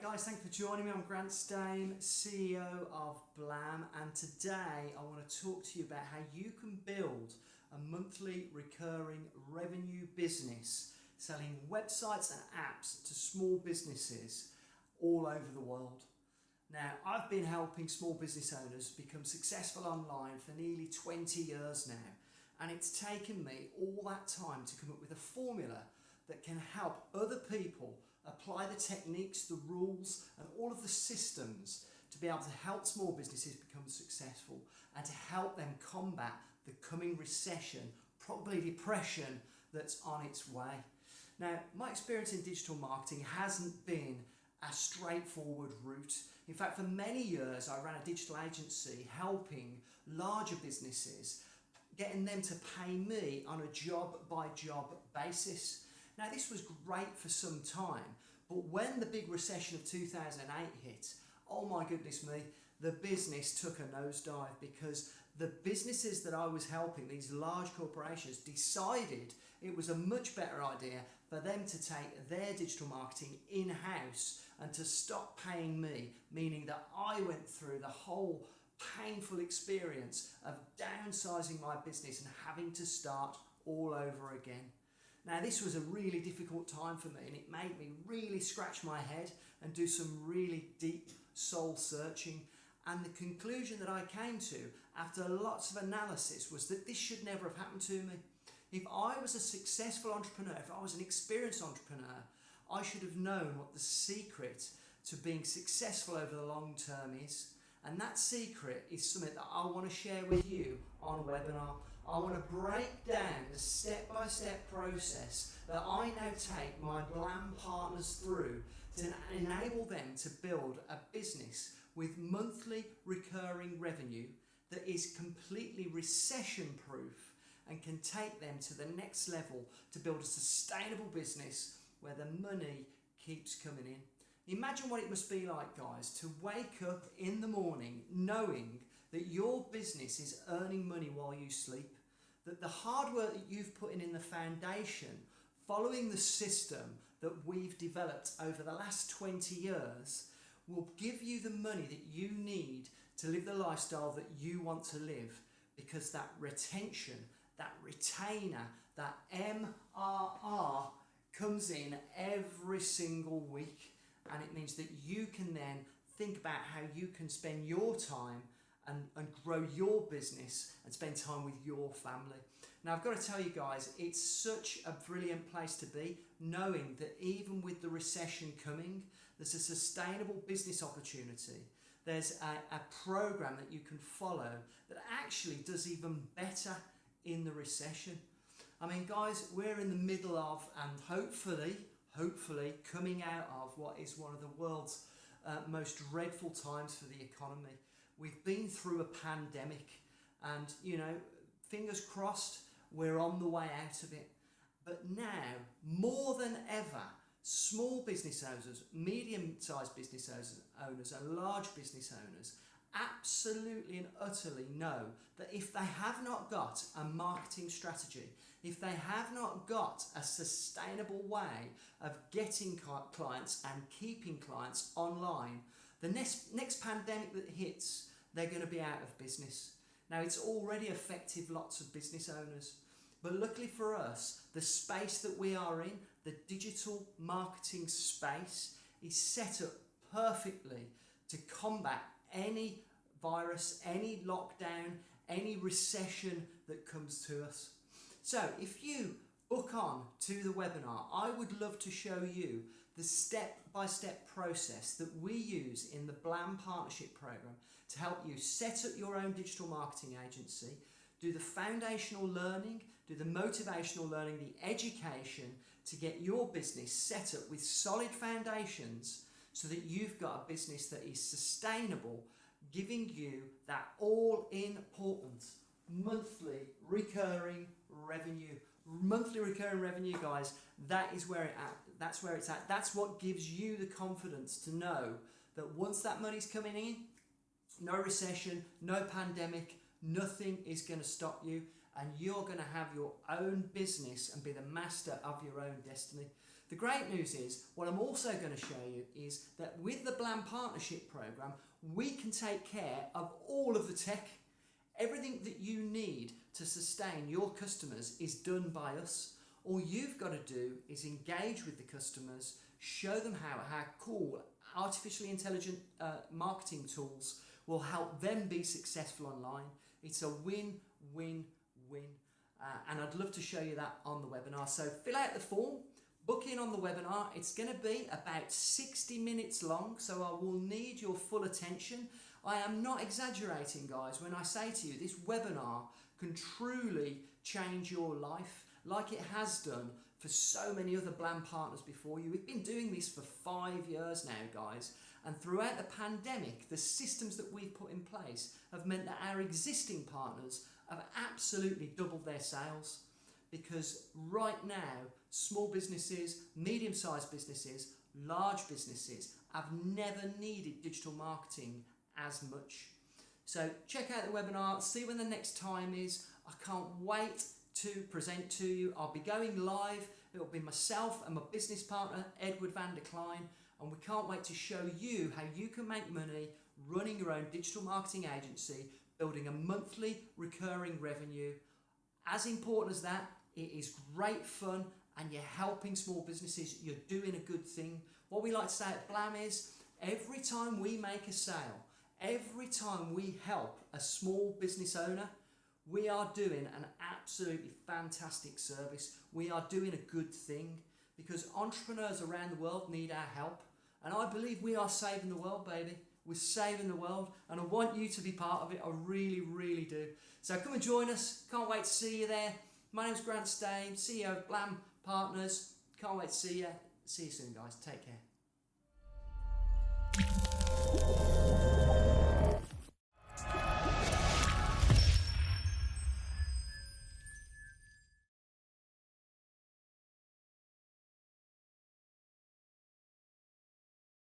G'day guys, thanks for joining me. I'm Grant Stame, CEO of Blam, and today I want to talk to you about how you can build a monthly recurring revenue business selling websites and apps to small businesses all over the world. Now, I've been helping small business owners become successful online for nearly 20 years now, and it's taken me all that time to come up with a formula that can help other people apply the techniques, the rules, and all of the systems to be able to help small businesses become successful and to help them combat the coming recession, probably depression, that's on its way. Now, my experience in digital marketing hasn't been a straightforward route. In fact, for many years, I ran a digital agency helping larger businesses, getting them to pay me on a job-by-job basis. Now, this was great for some time, but when the big recession of 2008 hit, oh my goodness me, the business took a nosedive because the businesses that I was helping, these large corporations, decided it was a much better idea for them to take their digital marketing in-house and to stop paying me, meaning that I went through the whole painful experience of downsizing my business and having to start all over again. Now, this was a really difficult time for me, and it made me really scratch my head and do some really deep soul searching. And the conclusion that I came to after lots of analysis was that this should never have happened to me. If I was a successful entrepreneur, if I was an experienced entrepreneur, I should have known what the secret to being successful over the long term is. And that secret is something that I want to share with you on a webinar. I want to break down the step-by-step process that I now take my Blam partners through to enable them to build a business with monthly recurring revenue that is completely recession-proof and can take them to the next level to build a sustainable business where the money keeps coming in. Imagine what it must be like, guys, to wake up in the morning knowing that your business is earning money while you sleep, that the hard work that you've put in the foundation, following the system that we've developed over the last 20 years, will give you the money that you need to live the lifestyle that you want to live, because that retention, that retainer, that MRR comes in every single week. And it means that you can then think about how you can spend your time and grow your business and spend time with your family. Now, I've got to tell you guys, it's such a brilliant place to be, knowing that even with the recession coming, there's a sustainable business opportunity. There's a program that you can follow that actually does even better in the recession. I mean, guys, we're in the middle of, and hopefully coming out of, what is one of the world's most dreadful times for the economy. We've been through a pandemic, and fingers crossed, we're on the way out of it. But now, more than ever, small business owners, medium-sized business owners and large business owners absolutely and utterly know that if they have not got a marketing strategy, if they have not got a sustainable way of getting clients and keeping clients online, the next pandemic that hits, they're going to be out of business. Now, it's already affected lots of business owners, but luckily for us, the space that we are in, the digital marketing space, is set up perfectly to combat any virus, any lockdown, any recession that comes to us. So if you book on to the webinar, I would love to show you the step-by-step process that we use in the Blam Partnership Program to help you set up your own digital marketing agency, do the foundational learning, do the motivational learning, the education to get your business set up with solid foundations so that you've got a business that is sustainable, giving you that all-important monthly recurring revenue. Monthly recurring revenue, guys, that's where it's at. That's what gives you the confidence to know that once that money's coming in, no recession, no pandemic, nothing is going to stop you, and you're going to have your own business and be the master of your own destiny. The great news is, what I'm also going to show you is that with the Blam Partnership Program, we can take care of all of the tech. Everything that you need to sustain your customers is done by us. All you've got to do is engage with the customers, show them how cool artificially intelligent marketing tools will help them be successful online. It's a win-win-win. And I'd love to show you that on the webinar. So fill out the form, book in on the webinar. It's going to be about 60 minutes long, so I will need your full attention. I am not exaggerating, guys, when I say to you this webinar can truly change your life like it has done for so many other Blam partners before you. We've been doing this for 5 years now, guys, and throughout the pandemic, the systems that we've put in place have meant that our existing partners have absolutely doubled their sales, because right now, small businesses, medium-sized businesses, large businesses have never needed digital marketing as much. So check out the webinar, see when the next time is. I can't wait to present to you. I'll be going live. It'll be myself and my business partner, Edward van der Klein, and we can't wait to show you how you can make money running your own digital marketing agency, building a monthly recurring revenue. As important as that, it is great fun and you're helping small businesses. You're doing a good thing. What we like to say at Blam is, every time we make a sale, every time we help a small business owner, we are doing an absolutely fantastic service. We are doing a good thing, because entrepreneurs around the world need our help. And I believe we are saving the world, baby. We're saving the world, and I want you to be part of it. I really, really do. So come and join us. Can't wait to see you there. My name's Grant Stame, CEO of Blam Partners. Can't wait to see you. See you soon, guys. Take care.